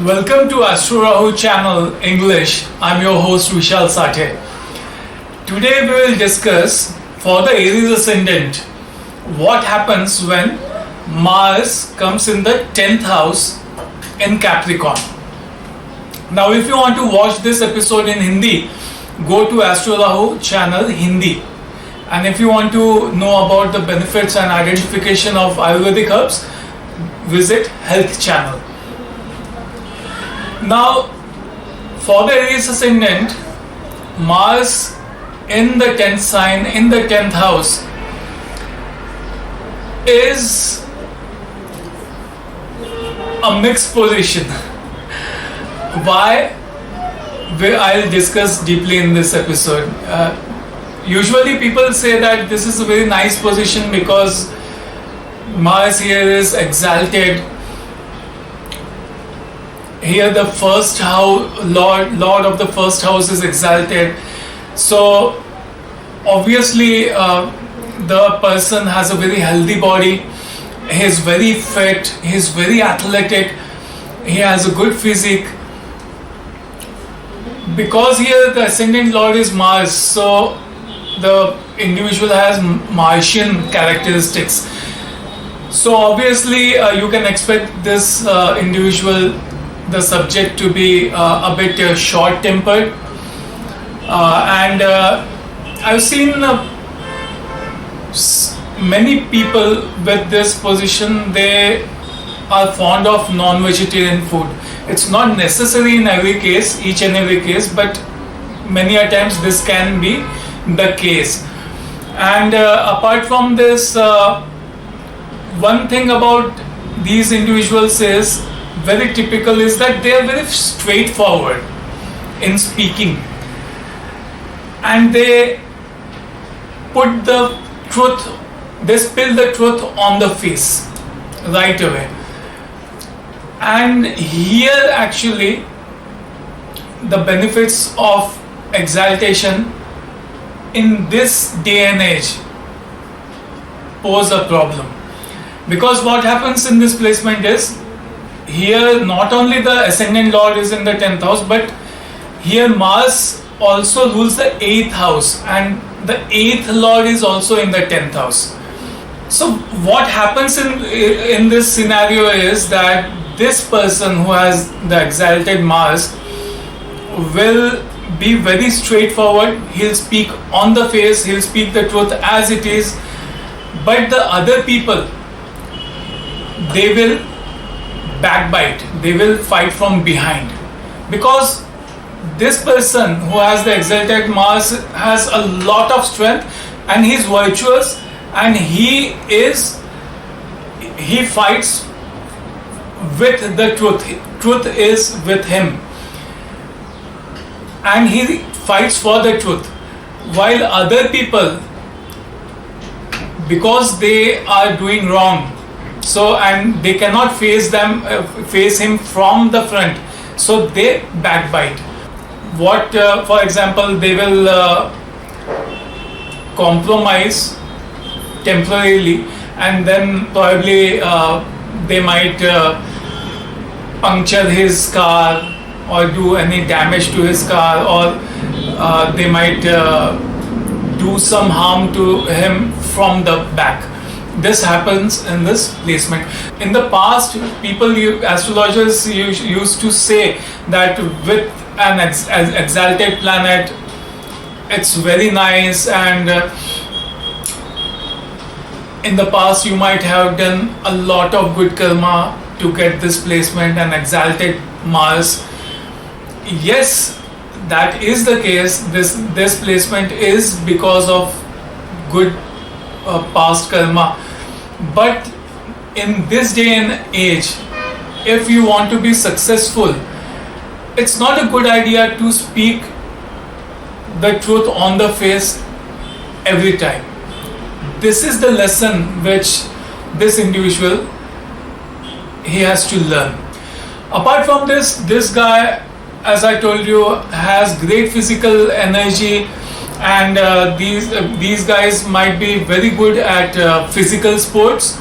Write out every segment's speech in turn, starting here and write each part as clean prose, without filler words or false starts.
Welcome to Astro Rahu channel English. I'm your host Vishal Sathye. Today we will discuss for the Aries Ascendant what happens when Mars comes in the 10th house in Capricorn. Now if you want to watch this episode in Hindi, go to Astro Rahu channel Hindi. And if you want to know about the benefits and identification of Ayurvedic herbs, visit Health channel. Now, for the Aries Ascendant, Mars in the 10th sign, in the 10th house, is a mixed position. Why? I'll discuss deeply in this episode. Usually people say that this is a very nice position because Mars here is exalted. Here the first house, Lord of the first house is exalted. So obviously the person has a very healthy body. He is very fit. He is very athletic. He has a good physique. Because here the ascendant Lord is Mars, so the individual has Martian characteristics. So obviously you can expect this individual, the subject, to be a bit short-tempered, and I've seen many people with this position. They are fond of non-vegetarian food. It's not necessary in every case, each and every case, but many a times this can be the case. And apart from this, one thing about these individuals is very typical is that they are very straightforward in speaking, and they put the truth, they spill the truth on the face right away. And here actually the benefits of exaltation in this day and age pose a problem, because what happens in this placement is, here not only the ascendant Lord is in the 10th house, but here Mars also rules the 8th house, and the 8th Lord is also in the 10th house. So what happens in this scenario is that this person who has the exalted Mars will be very straightforward. He'll speak on the face, he'll speak the truth as it is, but the other people, they will backbite, they will fight from behind, because this person who has the exalted Mars has a lot of strength and he's virtuous, and he fights with the truth is with him, and he fights for the truth, while other people, because they are doing wrong, so and they cannot face him from the front, so they backbite. For example, they will compromise temporarily, and then probably they might puncture his car or do any damage to his car, or they might do some harm to him from the back. This happens in this placement. In the past, astrologers used to say that with an exalted planet, it's very nice, and in the past you might have done a lot of good karma to get this placement and exalted Mars. Yes, that is the case. This placement is because of good past karma, but in this day and age, if you want to be successful, it's not a good idea to speak the truth on the face every time. This is the lesson which this individual, he has to learn. Apart from this guy, as I told you, has great physical energy, and these guys might be very good at physical sports,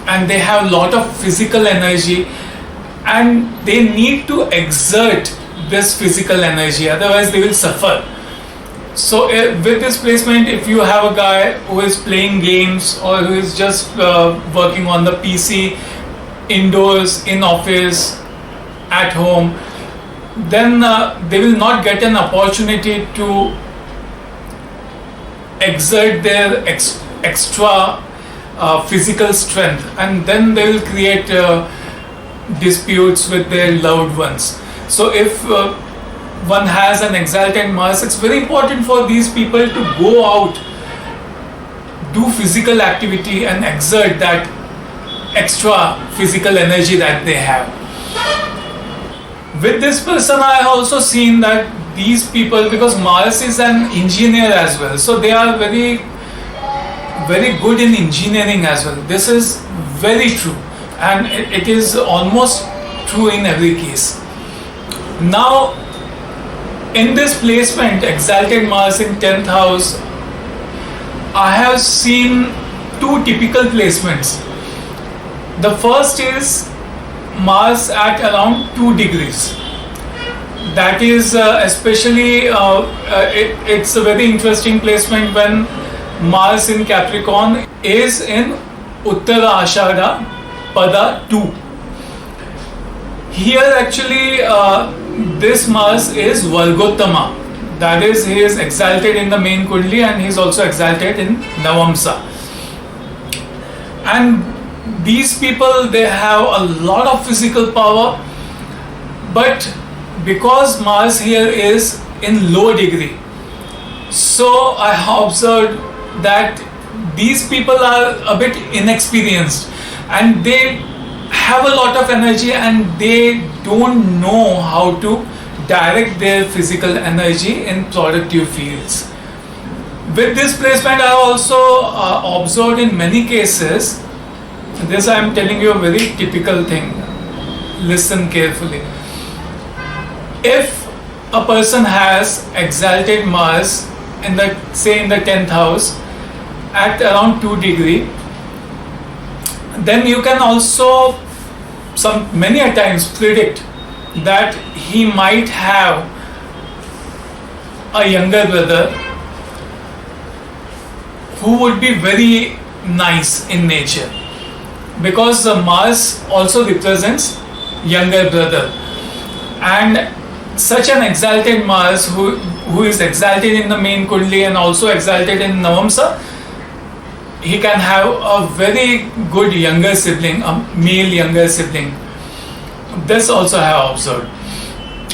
and they have a lot of physical energy, and they need to exert this physical energy, otherwise they will suffer. So with this placement, if you have a guy who is playing games or who is just working on the PC indoors, in office, at home, then they will not get an opportunity to exert their extra physical strength, and then they will create disputes with their loved ones. So if one has an exalted Mars, it's very important for these people to go out, do physical activity and exert that extra physical energy that they have. With this person, I have also seen that these people, because Mars is an engineer as well, so they are very good in engineering as well. This is very true, and it is almost true in every case. Now, in this placement, exalted Mars in 10th house, I have seen two typical placements. The first is Mars at around 2 degrees. That is especially, it's a very interesting placement when Mars in Capricorn is in Uttara Ashada Pada 2. Here actually this Mars is Vargottama. That is, he is exalted in the main Kundli and he is also exalted in Navamsa. And these people, they have a lot of physical power, but because Mars here is in low degree, so I have observed that these people are a bit inexperienced and they have a lot of energy and they don't know how to direct their physical energy in productive fields. With this placement, I also observed in many cases, this I am telling you a very typical thing, listen carefully. If a person has exalted Mars in the, say in the 10th house at around 2 degree, then you can also many a times predict that he might have a younger brother who would be very nice in nature, because Mars also represents younger brother, and such an exalted Mars who is exalted in the main Kundli and also exalted in Navamsa, he can have a very good younger sibling, a male younger sibling. This also I have observed.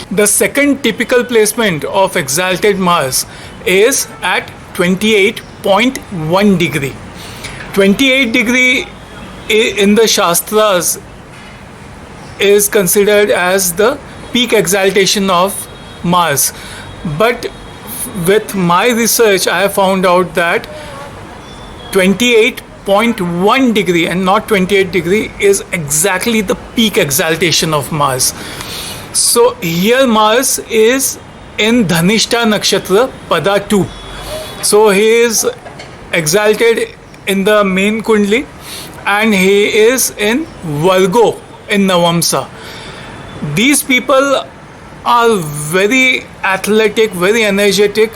The second typical placement of exalted Mars is at 28.1 degree. 28 degree in the Shastras is considered as the peak exaltation of Mars. But with my research, I have found out that 28.1 degree and not 28 degree is exactly the peak exaltation of Mars. So here Mars is in Dhanishta Nakshatra Pada 2. So he is exalted in the main Kundli and he is in Virgo in Navamsa. These people are very athletic, very energetic,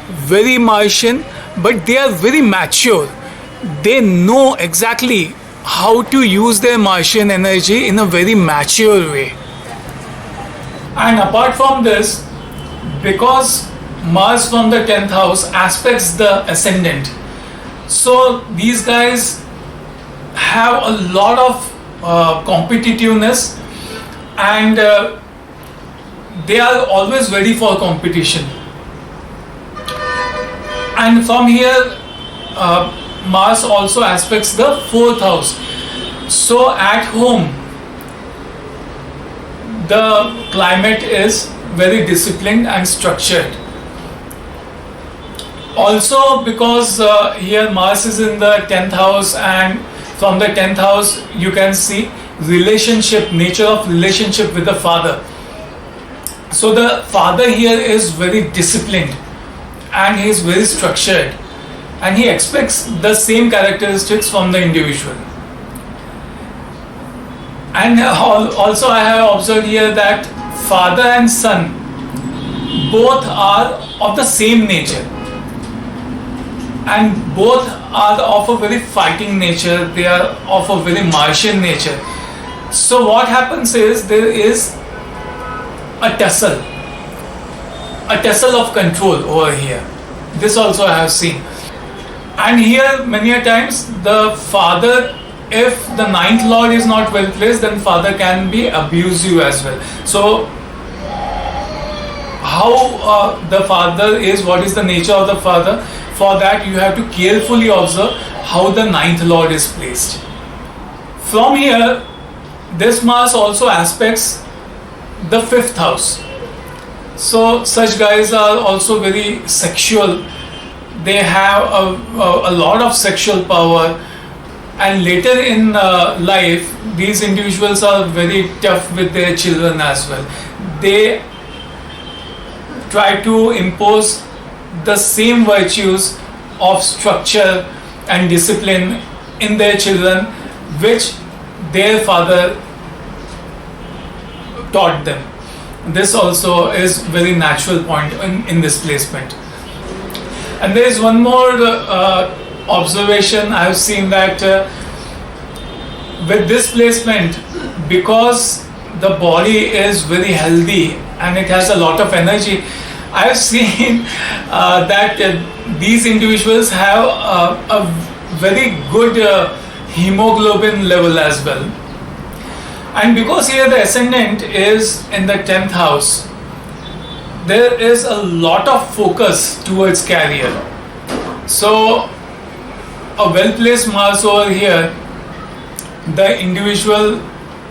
very Martian, but they are very mature. They know exactly how to use their Martian energy in a very mature way. And apart from this, because Mars from the 10th house aspects the ascendant, so these guys have a lot of competitiveness and they are always ready for competition. And from here, Mars also aspects the 4th house. So at home, the climate is very disciplined and structured. Also because here Mars is in the 10th house, and from the 10th house you can see relationship, nature of relationship with the father. So the father here is very disciplined and he is very structured and he expects the same characteristics from the individual. And also I have observed here that father and son both are of the same nature, and both are of a very fighting nature. They are of a very Martian nature. So what happens is there is a tussle of control over here. This also I have seen. And here many a times the father, if the ninth lord is not well placed, then father can be abusive as well. So how the father is, what is the nature of the father? For that you have to carefully observe how the ninth lord is placed. From here, this Mars also aspects the fifth house. So such guys are also very sexual. They have a lot of sexual power, and later in life these individuals are very tough with their children as well. They try to impose the same virtues of structure and discipline in their children which their father taught them. This also is very natural point in this placement. And there is one more observation I have seen, that with this placement, because the body is very healthy and it has a lot of energy, I have seen that these individuals have a very good hemoglobin level as well. And because here the ascendant is in the 10th house, there is a lot of focus towards career. So a well-placed Mars over here, the individual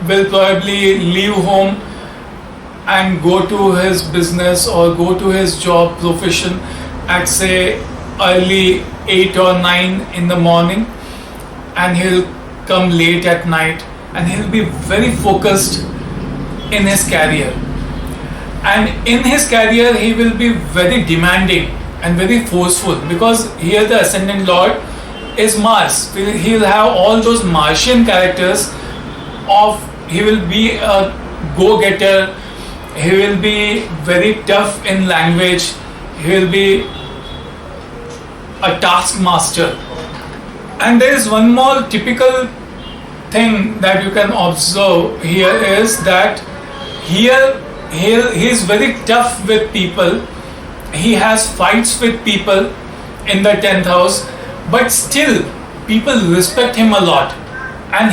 will probably leave home and go to his business or go to his job profession at say early 8 or 9 in the morning, and he'll come late at night, and he'll be very focused in his career. And in his career he will be very demanding and very forceful, because here the ascendant lord is Mars. He will have all those Martian characters of, he will be a go-getter, he will be very tough in language, he will be a taskmaster. And there is one more typical thing that you can observe here is that here he is very tough with people. He has fights with people in the 10th house, but still people respect him a lot, and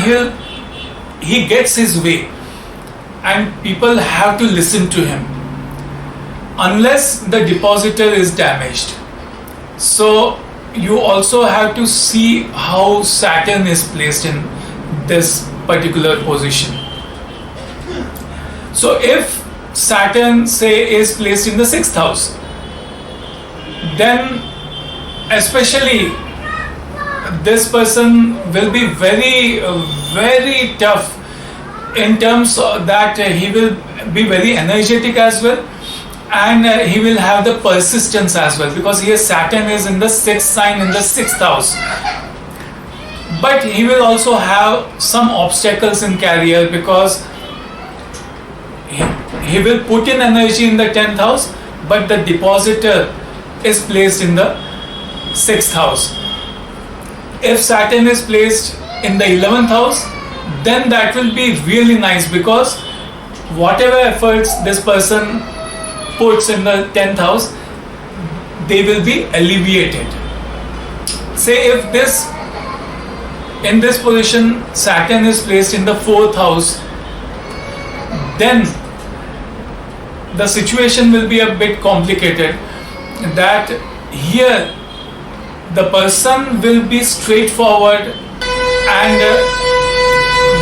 he gets his way, and people have to listen to him unless the depositor is damaged. So you also have to see how Saturn is placed in this particular position. So if Saturn say is placed in the 6th house, then especially this person will be very very tough in terms of that he will be very energetic as well, and he will have the persistence as well, because here Saturn is in the 6th sign in the 6th house. But he will also have some obstacles in career, because he will put in energy in the 10th house, but the depositor is placed in the 6th house. If Saturn is placed in the 11th house, then that will be really nice, because whatever efforts this person puts in the 10th house, they will be alleviated. Say if this, in this position Saturn is placed in the 4th house, then the situation will be a bit complicated, that here the person will be straightforward, and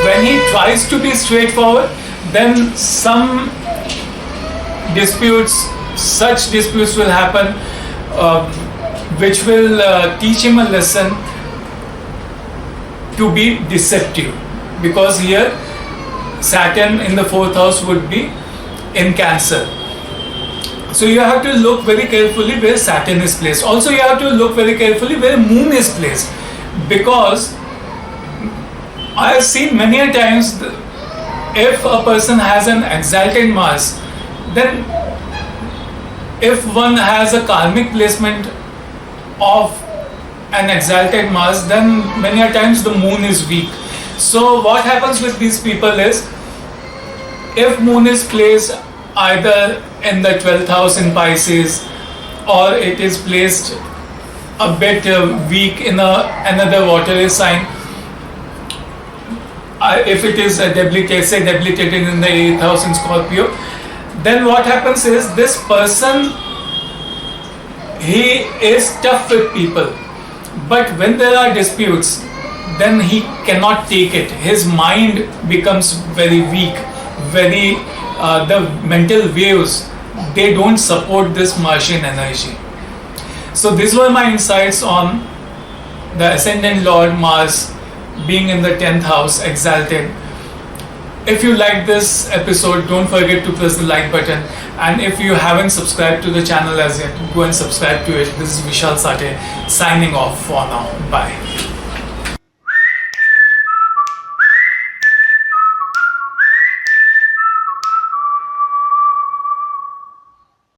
when he tries to be straightforward, then some disputes, such disputes will happen which will teach him a lesson to be deceptive, because here Saturn in the 4th house would be in Cancer. So you have to look very carefully where Saturn is placed. Also you have to look very carefully where Moon is placed, because I have seen many a times if a person has an exalted Mars, then if one has a karmic placement of an exalted Mars, then many a times the moon is weak. So what happens with these people is, if moon is placed either in the 12th house in Pisces, or it is placed a bit weak in another watery sign, if it is debilitated in the 8th house in Scorpio, then what happens is, this person, he is tough with people, but when there are disputes, then he cannot take it. His mind becomes very weak, the mental waves, they don't support this Martian energy. So these were my insights on the Ascendant Lord Mars being in the 10th house exalted. If you like this episode, don't forget to press the like button, and if you haven't subscribed to the channel as yet, go and subscribe to it. This is Vishal Sathye signing off for now. Bye.